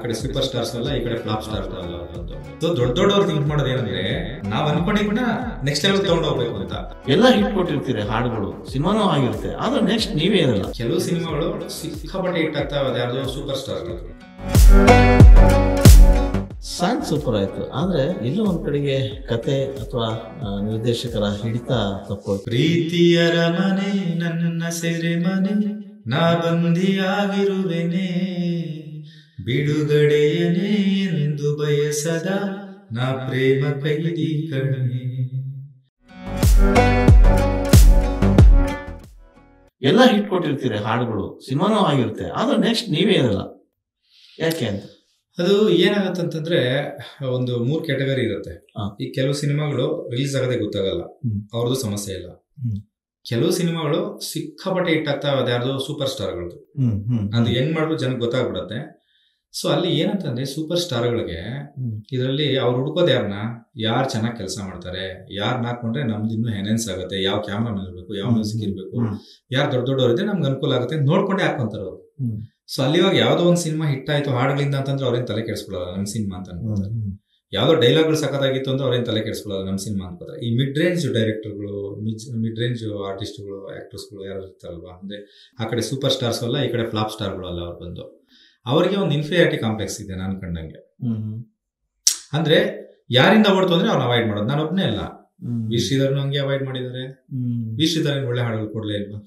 ಕಡೆ super stars ಅಲ್ಲ, ಈ ಕಡೆ ಫ್ಲಾಪ್ ಸ್ಟಾರ್ಸ್ ಅಲ್ಲ. ದೊಡ್ಡ ದೊಡ್ಡವ್ರು ಥಿಂಕ್ ಮಾಡೋದು ಏನಂದ್ರೆ ನಾವ್ ಅನ್ಕೊಂಡಿದ್ನ ನೆಕ್ಸ್ಟ್ ಲೆವೆಲ್ ತಗೊಂಡು ಹೋಗ್ಬೇಕು ಅಂತ. ಎಲ್ಲ ಹಿಟ್ ಕೊಟ್ಟಿರ್ತೀರಿ ಹಾಡುಗಳು, ಸಿನಿಮಾನೂ ಆಗಿರುತ್ತೆ, ಆದ್ರೆ ನೆಕ್ಸ್ಟ್ ನೀವೇ ಇರಲ್ಲ. ಕೆಲವು ಸಿನಿಮಾಗಳು ಸಿಕ್ಕಾಪಟ್ಟೆ ಹಿಟ್ ಆಗ್ತಾವ, ಯಾರ್ದೋ ಸೂಪರ್ ಸ್ಟಾರ್ಗಳು. ಸಾಂಗ್ ಸೂಪರ್ ಆಯ್ತು, ಆದ್ರೆ ಎಲ್ಲೋ ಒಂದ್ ಕಡೆಗೆ ಕತೆ ಅಥವಾ ನಿರ್ದೇಶಕರ ಹಿಡಿತ ತಪ್ಪು. ಪ್ರೀತಿಯರ ಮನೆ ನನ್ನ ಸೆರೆ ಮನೆ, ನಾ ಬಂದಿಯಾಗಿರುವೆನೆ, ಬಿಡುಗಡೆಯನೇ ಎಂದು ಬಯಸದ ನಾ ಪ್ರೇಮ ಕೈದಿ ಕಣೆ. ಎಲ್ಲ ಹಿಟ್ ಕೊಟ್ಟಿರ್ತೀರಿ ಹಾಡುಗಳು, ಸಿನಿಮಾನೂ ಆಗಿರುತ್ತೆ, ಆದ್ರೆ ನೆಕ್ಸ್ಟ್ ನೀವೇ ಇರಲ್ಲ. ಯಾಕೆ ಅಂತ? ಅದು ಏನಾಗತ್ತಂತಂದ್ರೆ ಒಂದು 3 ಕ್ಯಾಟಗರಿ ಇರುತ್ತೆ. ಈ ಕೆಲವು ಸಿನಿಮಾಗಳು ರಿಲೀಸ್ ಆಗದೆ ಗೊತ್ತಾಗಲ್ಲ, ಅವ್ರದ್ದು ಸಮಸ್ಯೆ ಇಲ್ಲ. ಕೆಲವು ಸಿನಿಮಾಗಳು ಸಿಕ್ಕಾಪಟ್ಟೆ ಹಿಟ್ ಆಗ್ತಾವ, ಯಾರ್ದೋ ಸೂಪರ್ ಸ್ಟಾರ್ಗಳದ್ದು. ಅದು ಹೆಂಗ್ ಮಾಡಿದ್ರು ಜನಕ್ಕೆ ಗೊತ್ತಾಗ್ಬಿಡತ್ತೆ. ಸೊ ಅಲ್ಲಿ ಏನಂತಂದ್ರೆ ಸೂಪರ್ ಸ್ಟಾರ್ಗಳಿಗೆ ಇದರಲ್ಲಿ ಅವ್ರು ಹುಡ್ಕೋದು ಯಾರು ಚೆನ್ನಾಗಿ ಕೆಲಸ ಮಾಡ್ತಾರೆ, ಯಾರು ಹಾಕೊಂಡ್ರೆ ನಮ್ದು ಇನ್ನೂ ಎನ್ಹೆನ್ಸ್ ಆಗುತ್ತೆ, ಯಾವ ಕ್ಯಾಮ್ರಾ ಇರ್ಬೇಕು, ಯಾವ ಮ್ಯೂಸಿಕ್ ಇರ್ಬೇಕು, ಯಾರು ದೊಡ್ಡವ್ರು ಇದ್ರೆ ನಮ್ಗೆ ಅನುಕೂಲ ಆಗುತ್ತೆ ನೋಡ್ಕೊಂಡೆ ಹಾಕೊಂತಾರೆ ಅವ್ರು. ಸೊ ಅಲ್ಲಿ ಇವಾಗ ಯಾವ್ದೋ ಒಂದು ಸಿನಿಮಾ ಹಿಟ್ ಆಯ್ತು ಹಾಡುಗಳಿಂದ ಅಂತಂದ್ರೆ ಅವ್ರೇನ್ ತಲೆ ಕೆಡಿಸ್ಕೊಳ್ಳಲ್ಲ, ನಮ್ ಸಿನಿಮಾ ಅಂತ ಅನ್ಕೋತಾರೆ. ಯಾವ್ದೋ ಡೈಲಾಗ್ಗಳು ಸಖತ್ತಾಗಿತ್ತು ಅಂದ್ರೆ ಅವ್ರೇನ್ ತಲೆ ಕೆಡಿಸ್ಕೊಳ್ಳಲ್ಲ, ನಮ್ ಸಿನಿಮಾ ಅನ್ಕೋತಾರೆ. ಈ ಮಿಡ್ ರೇಂಜ್ ಡೈರೆಕ್ಟರ್ಗಳು, ಮಿಡ್ ರೇಂಜ್ ಆರ್ಟಿಸ್ಟ್ಗಳು, ಆಕ್ಟರ್ಸ್ಗಳು ಯಾರು ಇರ್ತಾರಲ್ವಾ, ಅಂದ್ರೆ ಆ ಕಡೆ ಸೂಪರ್ ಸ್ಟಾರ್ಸ್ ಅಲ್ಲ, ಈ ಕಡೆ ಫ್ಲಾಪ್ ಸ್ಟಾರ್ಗಳು ಅಲ್ಲ, ಅವ್ರು ಬಂದು ಅವ್ರಿಗೆ ಒಂದು ಇನ್ಫೀರಿಯಾರಿಟಿ ಕಾಂಪ್ಲೆಕ್ಸ್ ಇದೆ ನಾನು ಕಂಡಂಗೆ. ಅಂದ್ರೆ ಯಾರಿಂದ ಓಡ್ತು ಅಂದ್ರೆ ಅವ್ರನ್ನ ಅವಾಯ್ಡ್ ಮಾಡೋದು. ನಾನು ಒಬ್ಬನೇ ಅಲ್ಲ, ವಿ ಶ್ರೀಧರ್ನು ಹಂಗೆ ಅವಾಯ್ಡ್ ಮಾಡಿದ್ದಾರೆ. ವಿ ಶ್ರೀಧರ್ ಒಳ್ಳೆ ಹಾಡುಗಳು ಕೊಡ್ಲೇ ಇಲ್ವಾ?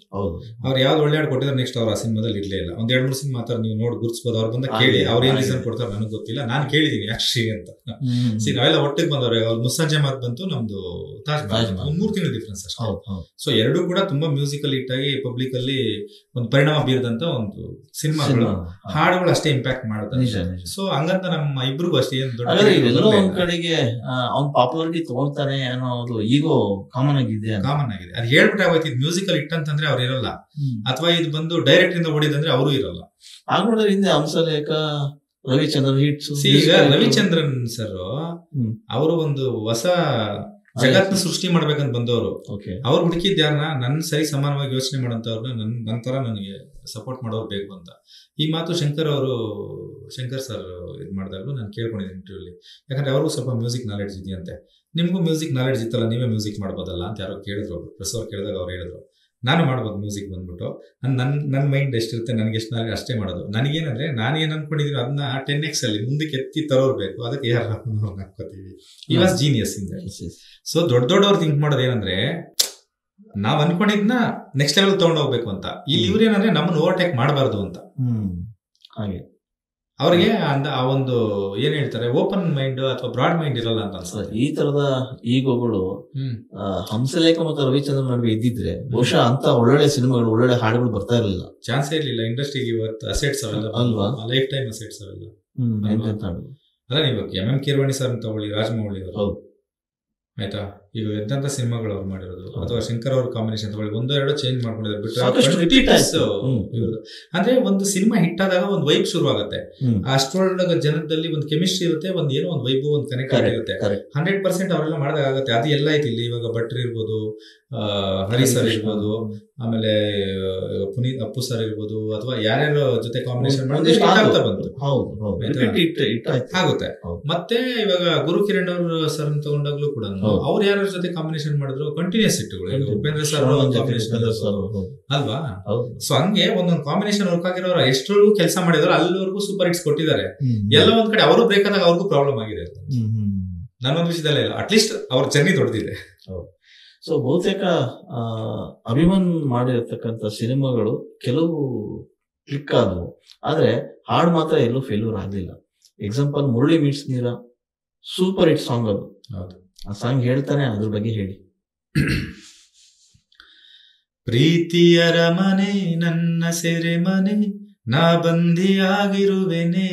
ಅವ್ರು ಯಾವ್ದು ಒಳ್ಳೆ ಹಾಡು ಕೊಟ್ಟಿದ್ರೆ ನೆಕ್ಸ್ಟ್ ಅವ್ರು ಆ ಸಿನಿಮಾದಲ್ಲಿ ಇರ್ಲೇ ಇಲ್ಲ. ಒಂದ್ 2-3 ಸಿನಿಮಾ ಮಾತ್ರ ನೀವು ನೋಡಿ ಗುರ್ಸ್ಬೋದು. ಅವ್ರು ಬಂದ ಕೇಳಿ ಅವ್ರು ಏನ್ ರೀಸನ್ ಕೊಡ್ತಾರೆ ನನಗೆ ಗೊತ್ತಿಲ್ಲ, ನಾನು ಕೇಳಿದೀನಿ ಯಾಕ್ಶ್ರೀ ಅಂತ. ನಾವೆಲ್ಲ ಒಟ್ಟಿಗೆ ಬಂದವ್ರೆ. ಅವ್ರು ಮುಸ್ಸಂಜೆ ಮಾತು ಬಂತು, ನಮ್ದು ತಾಜ್ ಮಹಲ್ 3 ತಿಂಗಳ ಡಿಫ್ರೆನ್ಸ್ ಅಷ್ಟೇ. ಸೊ ಎರಡೂ ಕೂಡ ತುಂಬಾ ಮ್ಯೂಸಿಕಲ್ ಹಿಟ್ ಆಗಿ ಪಬ್ಲಿಕ್ ಅಲ್ಲಿ ಒಂದು ಪರಿಣಾಮ ಬೀರದಂತ ಒಂದು ಸಿನಿಮಾಗಳು, ಹಾಡುಗಳು ಅಷ್ಟೇ ಇಂಪ್ಯಾಕ್ಟ್ ಮಾಡುತ್ತೆ. ಸೊ ಹಂಗಂತ ನಮ್ಮ ಇಬ್ರಿಗೂ ಅಷ್ಟೇ ಏನ್ ದೊಡ್ಡ ಒಂದ್ ಕಡೆಗೆ ಅವ್ನ್ ಪಾಪ್ಯುಲಾರಿಟಿ ತಗೊಳ್ತಾನೆ ಅನ್ನೋ ಈಗೋ ಕಾಮನ್ ಆಗಿದೆ. ಅದು ಹೇಳ್ಬಿಟ್ರೆ ಆಗೋಯ್ತು. ಇದು ಮ್ಯೂಸಿಕಲ್ ಹಿಟ್ ಅಂತಂದ್ರೆ ಅವ್ರು ಇರಲ್ಲ, ಅಥವಾ ಇದು ಬಂದು ಡೈರೆಕ್ಟ್ ಇಂದ ಓಡಿದಂದ್ರೆ ಅವರು ಇರಲ್ಲ. ಹಾಗಾದ್ರೆ ಹಿಂದೆ ಹಂಸಲೇಖ, ರವಿಚಂದ್ರನ್ ಹಿಟ್ಸ್. ಈಗ ರವಿಚಂದ್ರನ್ ಸರ್ ಅವರು ಒಂದು ಹೊಸ ಜಗತ್ನ ಸೃಷ್ಟಿ ಮಾಡ್ಬೇಕಂತ ಬಂದವರು. ಅವ್ರು ಹುಡುಕಿದ್ ಯಾರನ್ನ ನನ್ನ ಸರಿ ಸಮಾನವಾಗಿ ಯೋಚನೆ ಮಾಡೋಂಥವ್ರನ್ನ ನನ್ನ ತರ ನನಗೆ ಸಪೋರ್ಟ್ ಮಾಡೋರು ಬೇಕು ಅಂತ. ಈ ಮಾತು ಶಂಕರ್ ಸರ್ ಇದು ಮಾಡಿದಾಗಲೂ ನಾನು ಕೇಳ್ಕೊಂಡಿದ್ದೀನಿ ಇಂಟರ್ವ್ಯೂಲಿ. ಯಾಕಂದ್ರೆ ಅವ್ರಿಗೂ ಸ್ವಲ್ಪ ಮ್ಯೂಸಿಕ್ ನಾಲೆಡ್ಜ್ ಇದೆಯಂತೆ. ನಿಮ್ಗೂ ಮ್ಯೂಸಿಕ್ ನಾಲೆಡ್ಜ್ ಇತ್ತಲ್ಲ, ನೀವೇ ಮ್ಯೂಸಿಕ್ ಮಾಡ್ಬೋದಲ್ಲ ಅಂತ ಯಾರೋ ಕೇಳಿದ್ರು. ಪ್ರೆಸ್ ಅವ್ರು ಕೇಳಿದಾಗ ಅವ್ರು ಹೇಳಿದ್ರು ನಾನು ಮಾಡ್ಬೋದು ಮ್ಯೂಸಿಕ್ ಬಂದ್ಬಿಟ್ಟು, ನನ್ನ ಮೈಂಡ್ ಎಷ್ಟಿರುತ್ತೆ ನನಗೆ ಎಷ್ಟು ನಾಲೆಡ್ಜ್ ಅಷ್ಟೇ ಮಾಡೋದು. ನನಗೇನಂದ್ರೆ ನಾನು ಏನ್ ಅನ್ಕೊಂಡಿದೀನಿ ಅದನ್ನ 10x ಅಲ್ಲಿ ಮುಂದಕ್ಕೆ ಎತ್ತಿ ತರೋರು ಬೇಕು. ಅದಕ್ಕೆ AR ರಹಮಾನ್ ಅವ್ರನ್ನ ಹಾಕೋತೀವಿ. ಈ ವಾಸ್ ಜೀನಿಯಸ್ ಇಂದ. ಸೊ ದೊಡ್ಡವ್ರು ಥಿಂಕ್ ಮಾಡೋದು ಏನಂದ್ರೆ ನಾವ್ ಅನ್ಕೊಂಡಿದ್ನ ನೆಕ್ಸ್ಟ್ ಲೆವೆಲ್ ತಗೊಂಡು ಹೋಗ್ಬೇಕು ಅಂತ. ಇಲ್ಲಿ ಇವ್ರೇನಂದ್ರೆ ನಮ್ಮನ್ನ ಓವರ್ಟೇಕ್ ಮಾಡಬಾರ್ದು ಅಂತ. ಹಾಗೆ ಅವ್ರಿಗೆ ಆ ಒಂದು ಏನ್ ಹೇಳ್ತಾರೆ, ಓಪನ್ ಮೈಂಡ್ ಅಥವಾ ಬ್ರಾಡ್ ಮೈಂಡ್ ಇರಲ್ಲ ಅಂತ ಅನ್ಸುತ್ತೆ. ಈ ತರದ ಈಗೋಗಳು ಹಂಸಲೇಖ ಮತ್ತು ರವಿಚಂದ್ರನ್ ನಡುವೆ ಇದ್ದಿದ್ರೆ ಬಹುಶಃ ಅಂತ ಒಳ್ಳೊಳ್ಳೆ ಸಿನಿಮಾಗಳು, ಒಳ್ಳೊಳ್ಳೆ ಹಾಡುಗಳು ಬರ್ತಾ ಇರಲಿಲ್ಲ, ಚಾನ್ಸೇ ಇರ್ಲಿಲ್ಲ. ಇಂಡಸ್ಟ್ರಿಗೆ ಇವತ್ತು ಅಸೆಟ್ಸ್ ಅವೆಲ್ಲ ಅಲ್ವಾ, ಲೈಫ್ ಟೈಮ್ ಅಸೆಟ್ಸ್ ಅವೆಲ್ಲ. ಅಲ್ಲ ನೀವು MM ಕೀರವಾಣಿ ಸರ್ ತಗೊಳ್ಳಿ, ರಾಜಮೌಳಿ ಅವರು ಆಯ್ತಾ, ಈಗ ಎಂತ ಸಿನಿಮಾಗಳು ಅವ್ರು ಮಾಡಿರೋದು, ಅಥವಾ ಶಂಕರ್ ಅವ್ರ ಕಾಂಬಿನೇಷನ್ ತಗೊಳ್ಳಿ, 1-2 ಚೇಂಜ್ ಮಾಡ್ಕೊಂಡಿದ್ದಾರೆ ಬಿಟ್ಟರೆ. ಅಂದ್ರೆ ಒಂದು ಸಿನಿಮಾ ಹಿಟ್ ಆದಾಗ ಒಂದು ವೈಬ್ ಶುರು ಆಗುತ್ತೆ. ಅಷ್ಟರೊಳಗ ಜನದಲ್ಲಿ ಒಂದು ಕೆಮಿಸ್ಟ್ರಿ ಇರುತ್ತೆ, ಒಂದ್ ಏನೋ ಒಂದು ವೈಬ್, ಒಂದು ಕನೆಕ್ಟ್ ಆಗಿರುತ್ತೆ. 100% ಅವರೆಲ್ಲ ಮಾಡಿದಾಗ ಆಗುತ್ತೆ. ಅದು ಎಲ್ಲ ಐತಿ ಇಲ್ಲಿ. ಇವಾಗ ಭಟ್ರು ಇರ್ಬೋದು, ಹರಿ ಸರ್ ಇರ್ಬೋದು, ಆಮೇಲೆ ಪುನೀತ್ ಅಪ್ಪು ಸರ್ ಇರ್ಬೋದು, ಅಥವಾ ಯಾರ್ಯಾರ ಜೊತೆ ಕಾಂಬಿನೇಷನ್ ಮಾಡಿದ್ರೆ ಬಂತು ಆಗುತ್ತೆ. ಮತ್ತೆ ಇವಾಗ ಗುರು ಕಿರಣ್ ಅವ್ರ ಸರ್ ತಗೊಂಡಾಗ್ಲೂ ಕೂಡ ಅವ್ರು ಯಾರ ಜೊತೆ ಕಾಂಬಿನೇಷನ್ ಮಾಡಿದ್ರು ಕಂಟಿನ್ಯೂಸ್ ಹಿಟ್ಗಳು. ಉಪೇಂದ್ರ ಸರ್ ಅಲ್ವಾ? ಸೊ ಹಂಗೆ ಒಂದೊಂದು ಕಾಂಬಿನೇಷನ್ ವರ್ಕ್ ಆಗಿರೋರು ಎಷ್ಟರವರೆಗೂ ಕೆಲಸ ಮಾಡಿದಾರೆ ಅಲ್ಲಿವರೆಗೂ ಸೂಪರ್ ಹಿಟ್ಸ್ ಕೊಟ್ಟಿದ್ದಾರೆ. ಎಲ್ಲ ಒಂದ್ ಕಡೆ ಅವರು ಬ್ರೇಕ್ ಆದಾಗ ಅವ್ರಿಗೂ ಪ್ರಾಬ್ಲಮ್ ಆಗಿದೆ. ನನ್ನೊಂದು ವಿಷಯದಲ್ಲ ಇಲ್ಲ, ಅಟ್ಲೀಸ್ಟ್ ಅವ್ರ ಜರ್ನಿ ದೊಡ್ಡದಿದೆ. ಸೊ ಬಹುತೇಕ ಅಭಿಮಾನ್ ಮಾಡಿರ್ತಕ್ಕಂಥ ಸಿನಿಮಾಗಳು ಕೆಲವು ಕ್ಲಿಕ್ ಆದವು, ಆದ್ರೆ ಹಾಡು ಮಾತ್ರ ಎಲ್ಲೂ ಫೇಲ್ಯೂರ್ ಆಗಲಿಲ್ಲ. ಎಕ್ಸಾಂಪಲ್ ಮುರಳಿ ಮೀಟ್ಸ್ ನೀರ ಸೂಪರ್ ಹಿಟ್ ಸಾಂಗ್ ಅದು. ಆ ಸಾಂಗ್ ಹೇಳ್ತಾನೆ, ಅದ್ರ ಬಗ್ಗೆ ಹೇಳಿ. ಪ್ರೀತಿಯರ ಮನೆ ನನ್ನ ಸೆರೆ ಮನೆ, ನಾ ಬಂದಿಯಾಗಿರುವೆನೆ,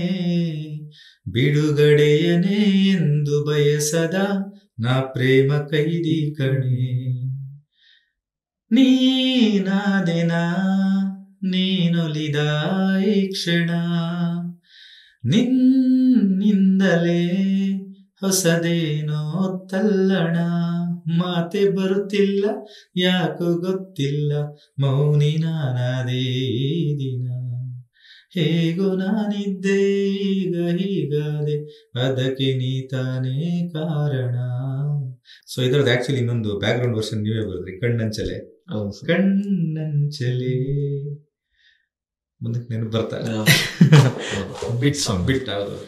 ಬಿಡುಗಡೆಯನೇ ಎಂದು ಬಯಸದ ನಾ ಪ್ರೇಮ ಕೈದಿ ಕಣೆ. ನೀನಾದೆನ ನೀನೊಲಿದ ಈ ಕ್ಷಣ, ನಿನ್ನಿಂದಲೇ ಹೊಸದೇನೋ ತಲ್ಲಣ, ಮಾತೆ ಬರುತ್ತಿಲ್ಲ ಯಾಕೋ ಗೊತ್ತಿಲ್ಲ, ಮೌನಿ ನಾನಾದೇ ದಿನ. ಹೇಗೋ ನಾನಿದ್ದೆ ಈಗ ಹೀಗಾದೆ ಅದಕ್ಕೆ ನೀ ತಾನೇ ಕಾರಣ. ಸೊ ಇದ್ರದ್ದು ಆಕ್ಚುಲಿ ಇನ್ನೊಂದು ಬ್ಯಾಕ್ ಗ್ರೌಂಡ್ ವರ್ಷನ್ ನೀವೇ ಬರೋದ್ರಿ, ಕಣ್ಣಂಚಲೆ ಕಣ್ಣಂಚಲೆ ಮುಂದಕ್ಕೆ ನೆನಪು ಬರ್ತಾರೆ. ಬಿಟ್ ಸಾಂಗ್, ಬಿಟ್ ಹೌದು,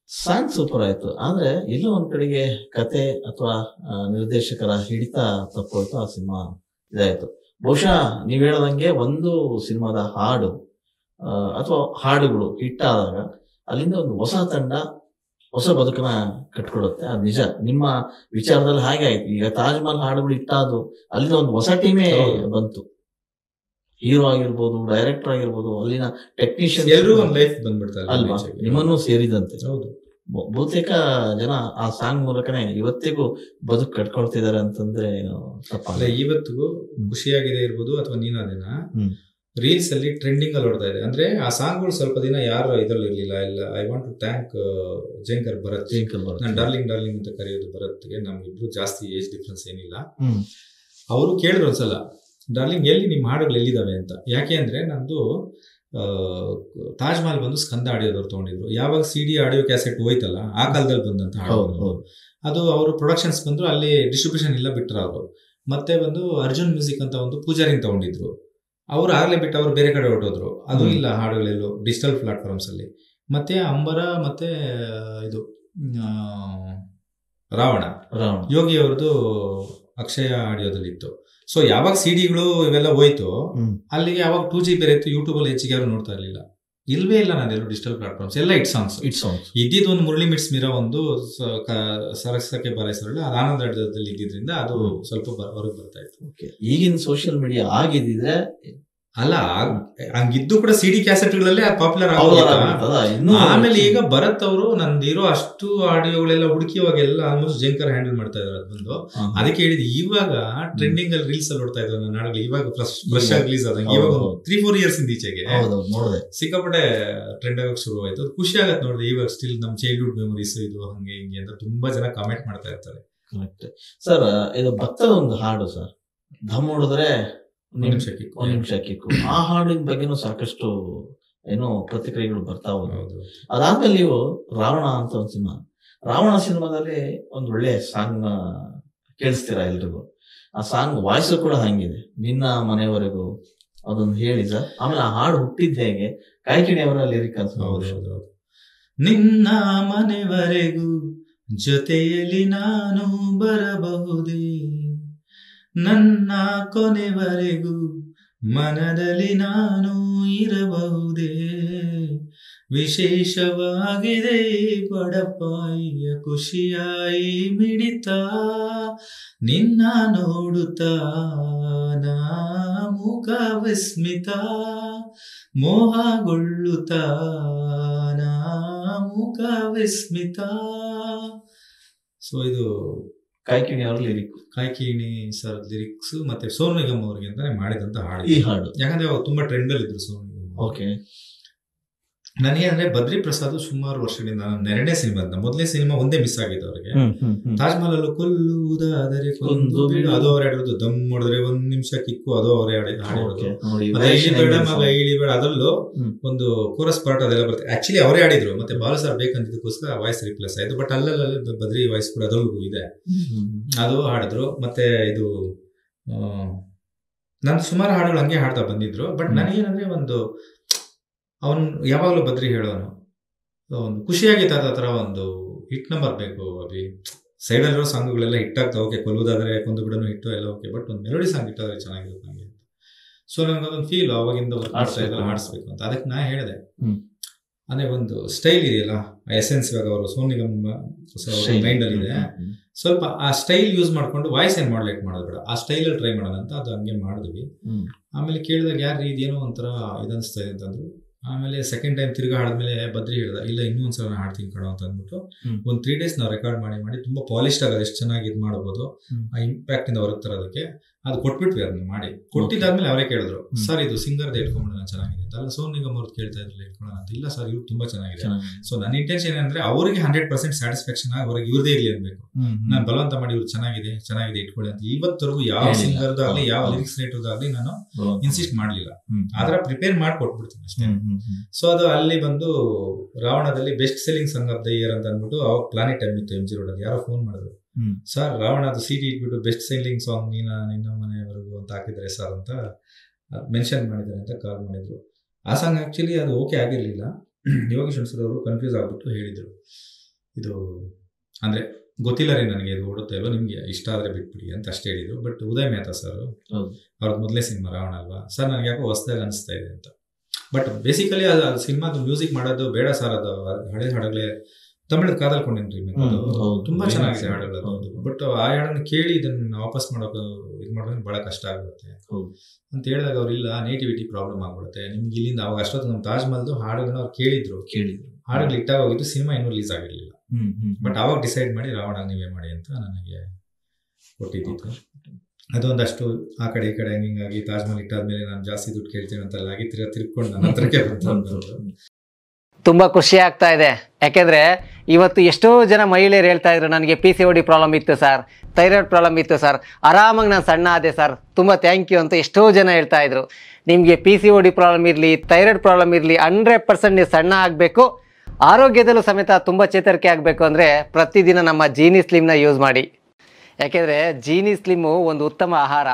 ಸಾಂಗ್ ಸೂಪರ್ ಆಯ್ತು. ಆದ್ರೆ ಎಲ್ಲೋ ಒಂದ್ ಕಡೆಗೆ ಕತೆ ಅಥವಾ ನಿರ್ದೇಶಕರ ಹಿಡಿತ ತಪ್ಪೋಯ್ತು, ಆ ಸಿನಿಮಾ ಇದಾಯ್ತು. ಬಹುಶಃ ನೀವ್ ಹೇಳದಂಗೆ ಒಂದು ಸಿನಿಮಾದ ಹಾಡು ಅಥವಾ ಹಾಡುಗಳು ಹಿಟ್ ಆದಾಗ ಅಲ್ಲಿಂದ ಒಂದು ಹೊಸ ತಂಡ ಹೊಸ ಬದುಕನ್ನ ಕಟ್ಕೊಡುತ್ತೆ. ಅದು ನಿಜ, ನಿಮ್ಮ ವಿಚಾರದಲ್ಲಿ ಹಾಗೆ ಆಯ್ತು. ಈಗ ತಾಜ್ ಮಹಲ್ ಹಾಡುಗಳು ಹಿಟ್ಟಾದು ಅಲ್ಲಿಂದ ಒಂದು ಹೊಸ ಟೀಮೇ ಬಂತು. ಹೀರೋ ಆಗಿರ್ಬೋದು, ಡೈರೆಕ್ಟರ್ ಆಗಿರ್ಬೋದು, ಅಲ್ಲಿನ ಟೆಕ್ನಿಷಿಯನ್ ಎಲ್ಲರೂ ಒಂದು ಲೈಫ್ ಬಂದ್ಬಿಡ್ತಾರೆ ಅಲ್ವಾ, ನಿಮ್ಮನ್ನು ಸೇರಿದಂತೆ. ಹೌದು, ಬಹುತೇಕ ಜನ ಆ ಸಾಂಗ್ ಮೂಲಕನೇ ಇವತ್ತಿಗೂ ಬದುಕು ಕಟ್ಕೊಳ್ತಿದ್ದಾರೆ ಅಂತಂದ್ರೆ ತಪ್ಪಲ್ಲ. ಇವತ್ತಿಗೂ ಖುಷಿಯಾಗಿದೆ ಇರ್ಬೋದು ಅಥವಾ ನೀನಾದೇನ ರೀಲ್ಸ್ ಅಲ್ಲಿ ಟ್ರೆಂಡಿಂಗ್ ಅಲ್ಲಿ ಓಡ್ತಾ ಇದೆ. ಅಂದ್ರೆ ಆ ಸಾಂಗ್ಗಳು ಸ್ವಲ್ಪ ದಿನ ಯಾರು ಇದ್ರಲ್ಲಿ ಇರ್ಲಿಲ್ಲ. ಇಲ್ಲ, I want to thank Jenkar Bharath. ನಾನು ಡಾರ್ಲಿಂಗ್ ಡಾರ್ಲಿಂಗ್ ಅಂತ ಕರೆಯೋದು ಭರತ್ಗೆ. ನಮ್ಗಿಬ್ರು ಜಾಸ್ತಿ ಏಜ್ ಡಿಫ್ರೆನ್ಸ್ ಏನಿಲ್ಲ. ಅವರು ಕೇಳಿದ್ರು ಒಂದ್ಸಲ, ಡಾರ್ಲಿಂಗ್ ಎಲ್ಲಿ ನಿಮ್ಮ ಹಾಡುಗಳು ಎಲ್ಲಿದ್ದಾವೆ ಅಂತ. ಯಾಕೆ ಅಂದ್ರೆ ನಂದು ತಾಜ್ ಮಹಲ್ ಬಂದು ಸ್ಕಂದ ಆಡಿಯೋದವ್ರು ತಗೊಂಡಿದ್ರು. ಯಾವಾಗ CD ಆಡಿಯೋ ಕ್ಯಾಸೆಟ್ ಹೋಯ್ತಲ್ಲ ಆ ಕಾಲದಲ್ಲಿ ಬಂದಂತ ಹಾಡು ಅದು. ಅವರು ಪ್ರೊಡಕ್ಷನ್ಸ್ ಬಂದ್ರು, ಅಲ್ಲಿ ಡಿಸ್ಟ್ರಿಬ್ಯೂಷನ್ ಇಲ್ಲ ಬಿಟ್ರ ಅವರು. ಮತ್ತೆ ಬಂದು ಅರ್ಜುನ್ ಮ್ಯೂಸಿಕ್ ಅಂತ ಒಂದು ಪೂಜಾರಿನ್ ತಗೊಂಡಿದ್ರು. ಅವ್ರು ಆಗ್ಲೇ ಬಿಟ್ಟು ಅವ್ರು ಬೇರೆ ಕಡೆ ಹೊರಟೋದ್ರು. ಅದು ಇಲ್ಲ ಹಾಡುಗಳೆಲ್ಲೋ ಡಿಜಿಟಲ್ ಪ್ಲಾಟ್ಫಾರ್ಮ್ಸ್ ಅಲ್ಲಿ. ಮತ್ತೆ ಅಂಬರ ಮತ್ತೆ ಇದು ರಾವಣ ಯೋಗಿ ಅವ್ರದ್ದು ಅಕ್ಷಯ ಆಡಿಯೋದಲ್ಲಿ ಇತ್ತು. ಸೊ ಯಾವಾಗ CDಗಳು ಇವೆಲ್ಲ ಹೋಯ್ತು ಅಲ್ಲಿಗೆ ಯಾವಾಗ 2G ಬೇರೆ ಇತ್ತು, ಯೂಟ್ಯೂಬ್ ಅಲ್ಲಿ ಹೆಚ್ಚಿಗೆ ಯಾರು ನೋಡ್ತಾ ಇರ್ಲಿಲ್ಲ. ಇಲ್ವೇ ಇಲ್ಲ, ನಾನೆಲ್ಲೂ ಡಿಜಿಟಲ್ ಪ್ಲಾಟ್ಫಾರ್ಮ್ಸ್ ಎಲ್ಲ ಇಟ್ ಸಾಂಗ್ಸ್ ಇದ್ದಿದ್ದು. ಒಂದು ಮುರಳಿ ಮಿಟ್ಸ್ ಮೀರಾ ಒಂದು ಸರಸಕ್ಕೆ ಬಾರೈಸರಲ್ಲ, ಅದು ಆನಂದ ರಾಜ್ಯದಲ್ಲಿ ಇದ್ದಿದ್ರಿಂದ ಅದು ಸ್ವಲ್ಪ ಹೊರಗೆ ಬರ್ತಾ ಇತ್ತು. ಈಗಿನ ಸೋಷಿಯಲ್ ಮೀಡಿಯಾ ಆಗಿದ್ರೆ ಅಲ್ಲ, ಹಂಗಿದ್ದು ಕೂಡ CD ಕ್ಯಾಸೆಟ್ಗಳಲ್ಲಿ ಪಾಪ್ಯುಲರ್ ಆಗೋದು. ಆಮೇಲೆ ಈಗ ಭರತ್ ಅವರು ನಂದಿರೋ ಅಷ್ಟು ಆಡಿಯೋಗಳೆಲ್ಲ ಹುಡುಕಿವಾಗೆಲ್ಲ ಆಲ್ಮೋಸ್ಟ್ ಜೇಂಕರ್ ಹ್ಯಾಂಡಲ್ ಮಾಡ್ತಾ ಇದಾರೆ. ಅದು ಬಂದು ಅದಕ್ಕೆ ಹೇಳಿದ್, ಇವಾಗ ಟ್ರೆಂಡಿಂಗ್ ಅಲ್ಲಿ ರೀಲ್ಸ್ ಅಲ್ಲಿ ನೋಡ್ತಾ ಇದ್ದಾರೆ ನನ್ನ ಹಾಡುಗಳು. ಇವಾಗ ಫ್ರೆಶ್ ಆಗಿ ರಿಲೀಸ್ ಆದಂಗೆ ಇವಾಗ 3-4 years ಇಂದ ಈಚೆಗೆ ಸಿಕ್ಕಾಪಟ್ಟೆ ಟ್ರೆಂಡ್ ಆಗಕ್ಕೆ ಶುರು ಆಯ್ತು. ಖುಷಿ ಆಗತ್ತೆ ನೋಡಿದ್ರೆ. ಇವಾಗ ಸ್ಟಿಲ್ ನಮ್ ಚೈಲ್ಡ್ಹುಡ್ ಮೆಮೊರೀಸ್ ಇದು ಹಂಗೆ ಹಿಂಗೆ ಅಂತ ತುಂಬಾ ಜನ ಕಾಮೆಂಟ್ ಮಾಡ್ತಾ ಇರ್ತಾರೆ. ಸರ್, ಇದು ಭತ್ತದ ಒಂದು ಹಾಡು ಸರ್, ಧಮ್ ಹೊಡೆದ್ರೆ ಒಂದ್ ನಿಮಿಷ ಕಿಕ್ಕು. ಆ ಹಾಡಿನ ಬಗ್ಗೆನೂ ಸಾಕಷ್ಟು ಏನೋ ಪ್ರತಿಕ್ರಿಯೆಗಳು ಬರ್ತಾ ಹೋದ್ರು. ಅದಾದ್ಮೇಲೆ ನೀವು ರಾವಣ ಅಂತ ಒಂದು ಸಿನಿಮಾ, ರಾವಣ ಸಿನಿಮಾದಲ್ಲಿ ಒಂದು ಒಳ್ಳೆ ಸಾಂಗ್ ಕೇಳಿಸ್ತೀರಾ ಎಲ್ರಿಗೂ. ಆ ಸಾಂಗ್ ವಾಯ್ಸ್ ಕೂಡ ಹಂಗಿದೆ, ನಿನ್ನ ಮನೆಯವರೆಗೂ. ಅದೊಂದು ಹೇಳಿ ಸರ್. ಆಮೇಲೆ ಆ ಹಾಡು ಹುಟ್ಟಿದ್ ಹೇಗೆ, ಕಾಯ್ಕಿಣಿಯವರ ಲಿರಿಕಲ್ಸ್. ನಿನ್ನ ಮನೆವರೆಗೂ ಜೊತೆಯಲ್ಲಿ ನಾನು ಬರಬಹುದೇ, ನನ್ನ ಕೊನೆವರೆಗೂ ಮನದಲ್ಲಿ ನಾನು ಇರಬಹುದೇ, ವಿಶೇಷವಾಗಿದೆ ಬಡಪಾಯಿಯ ಖುಷಿಯಾಯಿ ಮಿಡಿತ, ನಿನ್ನ ನೋಡುತ್ತಾ ನಾ ಮುಖ ವಿಸ್ಮಿತ, ಮೋಹಗೊಳ್ಳುತ್ತಾ ನಾ ಮುಖ ವಿಸ್ಮಿತ. ಸೊ ಇದು ಕಾಯ್ಕಿಣಿ ಅವ್ರ ಲಿರಿಕ್, ಕಾಯ್ಕಿಣಿ ಸರ್ ಲಿರಿಕ್ಸ್ ಮತ್ತೆ ಸೋನು ನಿಗಮ್ ಅವ್ರಿಗೆ ಅಂತಾನೆ ಮಾಡಿದಂತ ಹಾಡು ಈ ಹಾಡು. ಯಾಕಂದ್ರೆ ಅವ್ರು ತುಂಬಾ ಟ್ರೆಂಡ್ ಅಲ್ಲಿ ಇದ್ರು ಸೋನು ನಿಗಮ್. ಓಕೆ. ನನಗೇನಂದ್ರೆ ಬದ್ರಿ ಪ್ರಸಾದ್ ಸುಮಾರು ವರ್ಷದಿಂದ ನನ್ನ 2ನೇ ಸಿನಿಮಾ ಅಂತ, ಮೊದಲನೇ ಸಿನಿಮಾ ಒಂದೇ ಮಿಸ್ ಆಗಿತ್ತು ಅವ್ರಿಗೆ. ತಾಜ್ ಮಹಲ್ ಅಲ್ಲೂ ಕೊಲ್ಲುವುದಾದರೆ ಕೊಂದು ಬಿಡು ಅದು ಅವರೇ ಆಡಿರೋದು, ದಮ್ ಹೊಡೆದ್ರೆ 1 ನಿಮಿಷ ಕಿಕ್ಕು ಅದು ಅವರೇ ಆಡಿರೋದು. ಬೇಡ ಮಗ ಇಳಿ ಬೇಡ ಅದರಲ್ಲೂ ಒಂದು ಕೋರಸ್ ಪಾರ್ಟ್ ಅದೆಲ್ಲ ಬರುತ್ತೆ. ಆಕ್ಚುಲಿ ಅವರೇ ಆಡಿದ್ರು, ಮತ್ತೆ ಬಾಲು ಸರ್ ಬೇಕಂತಿದ್ದಕ್ಕೋಸ್ಕರ ವಾಯ್ಸ್ ರಿಪ್ಲೇಸ್ ಆಯ್ತು. ಬಟ್ ಅಲ್ಲಲ್ಲಿ ಬದ್ರಿ ವಾಯ್ಸ್ ಕೂಡ ಅದರಲ್ಲೂ ಇದೆ, ಅದು ಹಾಡಿದ್ರು. ಮತ್ತೆ ಇದು ನನ್ ಸುಮಾರು ಹಾಡುಗಳು ಹಂಗೆ ಹಾಡ್ತಾ ಬಂದಿದ್ರು. ಬಟ್ ನನಗೇನಂದ್ರೆ ಒಂದು ಅವನು ಯಾವಾಗಲೂ ಬದ್ರಿ ಹೇಳೋನು, ಒಂದು ಖುಷಿಯಾಗಿತ್ತು ಆ ಥರ ಒಂದು ಹಿಟ್ ನಂಬರ್ ಬೇಕು. ಅಭಿ ಸೈಡಲ್ಲಿರೋ ಸಾಂಗ್ಗಳೆಲ್ಲ ಹಿಟ್ ಆಗ್ತಾ ಓಕೆ, ಕೊಲ್ಲುವುದಾದ್ರೆ ಕೊಂದು ಬಿಡೋನು ಹಿಟ್ಟು ಎಲ್ಲ ಓಕೆ, ಬಟ್ ಒಂದು ಮೆಲೋಡಿ ಸಾಂಗ್ ಇಟ್ಟಾದ್ರೆ ಚೆನ್ನಾಗಿರುತ್ತೆ ನನಗೆ. ಸೊ ನನಗೊಂದೊಂದು ಫೀಲ್ ಅವಾಗಿಂದ ಹಾಡಿಸ್ಬೇಕು ಅಂತ. ಅದಕ್ಕೆ ನಾ ಹೇಳಿದೆ, ಅಂದ್ರೆ ಒಂದು ಸ್ಟೈಲ್ ಇದೆಯಲ್ಲ, ಎಸೆನ್ಸ್ ಇವಾಗ ಅವರು ಸೋನು ನಿಗಮ್ ಮೈಂಡ್ ಅಲ್ಲಿ ಇದೆ, ಸ್ವಲ್ಪ ಆ ಸ್ಟೈಲ್ ಯೂಸ್ ಮಾಡ್ಕೊಂಡು ವಾಯ್ಸ್ ಏನ್ ಮಾಡ್ಲೇಟ್ ಮಾಡೋದು ಬೇಡ, ಆ ಸ್ಟೈಲ್ ಅಲ್ಲಿ ಟ್ರೈ ಮಾಡೋಣ ಅಂತ ಅದು ಹಂಗೆ ಮಾಡಿದ್ವಿ. ಆಮೇಲೆ ಕೇಳಿದಾಗ ಯಾರು ಇದೇನೋ ಒಂಥರ ಇದನ್ನಿಸ್ತಾ ಇದೆ ಅಂತಂದ್ರು. ಆಮೇಲೆ ಸೆಕೆಂಡ್ ಟೈಮ್ ತಿರ್ಗಾ ಹಾಡಿದ್ಮೇಲೆ ಬದ್ರಿ ಹೇಳ್ದ, ಇಲ್ಲ ಇನ್ನೂ ಒಂದ್ಸಲ ನಾನು ಹಾಡ್ತೀನಿ ಕಣೋ ಅಂತ ಅಂದ್ಬಿಟ್ಟು ಒಂದು 3 days ನಾವು ರೆಕಾರ್ಡ್ ಮಾಡಿ ತುಂಬಾ ಪಾಲಿಶ್ಡ್ ಆಗೋದು ಎಷ್ಟು ಚೆನ್ನಾಗಿ ಇದು ಮಾಡ್ಬೋದು, ಆ ಇಂಪ್ಯಾಕ್ಟ್ ಇಂದ ಹೊರಗೆ ತರೋದಕ್ಕೆ. ಅದು ಕೊಟ್ಬಿಟ್ವಿ ಅದನ್ನ ಮಾಡಿ. ಕೊಟ್ಟಿದ್ದಾದ್ಮೇಲೆ ಅವರೇ ಕೇಳಿದ್ರು, ಸರ್ ಇದು ಸಿಂಗರ್ದು ಇಟ್ಕೊಂಡ್ಬಿಡೋಣ ಚೆನ್ನಾಗಿದೆ ಅಂತ. ಅಲ್ಲ ಸೋನು ನಿಗಮ್ ಅವ್ರದ್ದು ಕೇಳ್ತಾ ಇದ್ರಲ್ಲ ಇಟ್ಕೊಳ್ಳೋಣ ಅಂತ. ಇಲ್ಲ ಸರ್ ಇವ್ರು ತುಂಬಾ ಚೆನ್ನಾಗಿದೆ. ಸೊ ನನ್ನ ಇಂಟೆನ್ಷನ್ ಏನಂದ್ರೆ ಅವ್ರಿಗೆ 100% ಸ್ಯಾಟಿಸ್ಫ್ಯಾಕ್ಷನ್ ಆಗಿ ಅವ್ರಿಗೆ ಇವ್ರದೇ ಇರ್ಲಿ ಅನ್ಬೇಕು. ನಾನು ಬಲವಂತ ಮಾಡಿ ಇವ್ರು ಚೆನ್ನಾಗಿದೆ ಇಟ್ಕೊಳ್ಳಿ ಅಂತ ಇವತ್ತರೆಗೂ ಯಾವ ಸಿಂಗರ್ದು ಆಗ್ಲಿ ಯಾವ ಲಿರಿಕ್ಸ್ ರೈಟರ್ದು ಆಗ್ಲಿ ನಾನು ಇನ್ಸಿಸ್ಟ್ ಮಾಡ್ಲಿಲ್ಲ. ಆದ್ರೆ ಪ್ರಿಪೇರ್ ಮಾಡಿ ಕೊಟ್ಬಿಡ್ತೀನಿ ಅಷ್ಟೇ. ಸೊ ಅದು ಅಲ್ಲಿ ಬಂದು ರಾವಣದಲ್ಲಿ best selling song of the year ಅಂತ ಅಂದ್ಬಿಟ್ಟು ಅವಾಗ ಪ್ಲಾನೆಟ್ ಟೈಮ್ ಇತ್ತು MG ರೋಡ್ ಅಲ್ಲಿ. ಯಾರೋ ಫೋನ್ ಮಾಡಿದ್ರು, ಸರ್ ರಾವಣದು CD ಇಟ್ಬಿಟ್ಟು ಬೆಸ್ಟ್ ಸೆಲ್ಲಿಂಗ್ ಸಾಂಗ್ ನಿನ್ನ ಮನೆಯವರೆಗೂ ಅಂತ ಹಾಕಿದ್ರೆ ಸರ್ ಅಂತ ಮೆನ್ಷನ್ ಮಾಡಿದ್ದಾರೆ ಅಂತ ಕಾಲ್ ಮಾಡಿದ್ರು. ಆ ಸಾಂಗ್ ಆಕ್ಚುಲಿ ಅದು ಓಕೆ ಆಗಿರ್ಲಿಲ್ಲ. ಯೋಗೇಶ್ ಹುಣಸೂರ್ ಅವರು ಕನ್ಫ್ಯೂಸ್ ಆಗ್ಬಿಟ್ಟು ಹೇಳಿದ್ರು, ಇದು ಅಂದ್ರೆ ಗೊತ್ತಿಲ್ಲ ರೀ ನನಗೆ ಇದು ಓಡುತ್ತೆ ಅಲ್ವಾ, ನಿಮ್ಗೆ ಇಷ್ಟ ಆದ್ರೆ ಬಿಟ್ಬಿಡಿ ಅಂತ ಅಷ್ಟೇ ಹೇಳಿದ್ರು. ಬಟ್ ಉದಯ್ ಮೆಹ್ತಾ ಸರ್ ಅವ್ರದ್ದು ಮೊದಲೇ ಸಿನಿಮಾ ರಾವಣ ಅಲ್ವಾ ಸರ್, ನನಗೆ ಯಾಕೋ ಹೊಸದಾಗಿ ಅನಿಸ್ತಾ ಇದೆ ಅಂತ. ಬಟ್ ಬೇಸಿಕಲಿ ಅದು ಸಿನಿಮಾದು ಮ್ಯೂಸಿಕ್ ಮಾಡೋದು ಬೇಡ ಸರ್, ಅದು ಹಳೆ ಹಾಡುಗಳೇ ತಮಿಳ್ ಕಾದಲ್ಕೊಂಡೇನ್ರಿ ತುಂಬಾ ಚೆನ್ನಾಗಿದೆ ಹಾಡುಗಳು. ಬಟ್ ಆ ಹಾಡನ್ನು ಕೇಳಿ ಇದನ್ನ ವಾಪಸ್ ಮಾಡೋಕೆ ಇದು ಮಾಡೋದು ಬಹಳ ಕಷ್ಟ ಆಗುತ್ತೆ ಅಂತ ಹೇಳಿದಾಗ ಅವ್ರು ಇಲ್ಲ ನೇಟಿವಿಟಿ ಪ್ರಾಬ್ಲಮ್ ಆಗ್ಬಿಡುತ್ತೆ ನಿಮ್ಗೆ ಇಲ್ಲಿಂದ. ಅವಾಗ ಅಷ್ಟೊತ್ತು ನಮ್ಮ ತಾಜ್ ಮಹಲ್ದು ಹಾಡುಗಳನ್ನ ಅವ್ರು ಕೇಳಿದ್ರು ಹಾಡುಗಳು ಇಟ್ಟಾಗ ಹೋಗಿದ್ದು, ಸಿನಿಮಾ ಇನ್ನೂ ರಿಲೀಸ್ ಆಗಿರ್ಲಿಲ್ಲ. ಬಟ್ ಅವಾಗ ಡಿಸೈಡ್ ಮಾಡಿ ರಾವಣ ನೀವೇ ಮಾಡಿ ಅಂತ ನನಗೆ ಕೊಟ್ಟಿದ್ದಿತ್ತು. ಅದೊಂದಷ್ಟು ಆ ಕಡೆ ಈ ಕಡೆ ಹಿಂಗಾಗಿ ತಾಜ್ ಮಹಲ್ ಇಟ್ಟಾದ್ಮೇಲೆ ನಾನು ಜಾಸ್ತಿ ದುಡ್ಡು ಕೇಳ್ತೇನೆ ಅಂತೆಲ್ಲ ಆಗಿ ತಿರ್ಕೊಂಡು ನನ್ನ ಹತ್ರಕ್ಕೆ ಬಂತು. ತುಂಬ ಖುಷಿ ಆಗ್ತಾ ಇದೆ. ಯಾಕೆಂದರೆ ಇವತ್ತು ಎಷ್ಟೋ ಜನ ಮಹಿಳೆಯರು ಹೇಳ್ತಾ ಇದ್ರು, ನನಗೆ PCOD ಪ್ರಾಬ್ಲಮ್ ಇತ್ತು ಸರ್, ಥೈರಾಯ್ಡ್ ಪ್ರಾಬ್ಲಮ್ ಇತ್ತು ಸರ್, ಆರಾಮಾಗಿ ನಾನು ಸಣ್ಣ ಆದೆ ಸರ್, ತುಂಬ ಥ್ಯಾಂಕ್ ಯು ಅಂತ ಎಷ್ಟೋ ಜನ ಹೇಳ್ತಾ ಇದ್ರು. ನಿಮಗೆ PCOD ಪ್ರಾಬ್ಲಮ್ ಇರಲಿ, ಥೈರಾಯ್ಡ್ ಪ್ರಾಬ್ಲಮ್ ಇರಲಿ, 100% ನೀವು ಸಣ್ಣ ಆಗಬೇಕು, ಆರೋಗ್ಯದಲ್ಲೂ ಸಮೇತ ತುಂಬ ಚೇತರಿಕೆ ಆಗಬೇಕು ಅಂದರೆ ಪ್ರತಿದಿನ ನಮ್ಮ ಜೀನಿ ಸ್ಲಿಮ್ನ ಯೂಸ್ ಮಾಡಿ. ಯಾಕೆಂದರೆ ಜೀನಿ ಸ್ಲಿಮ್ಮು ಒಂದು ಉತ್ತಮ ಆಹಾರ.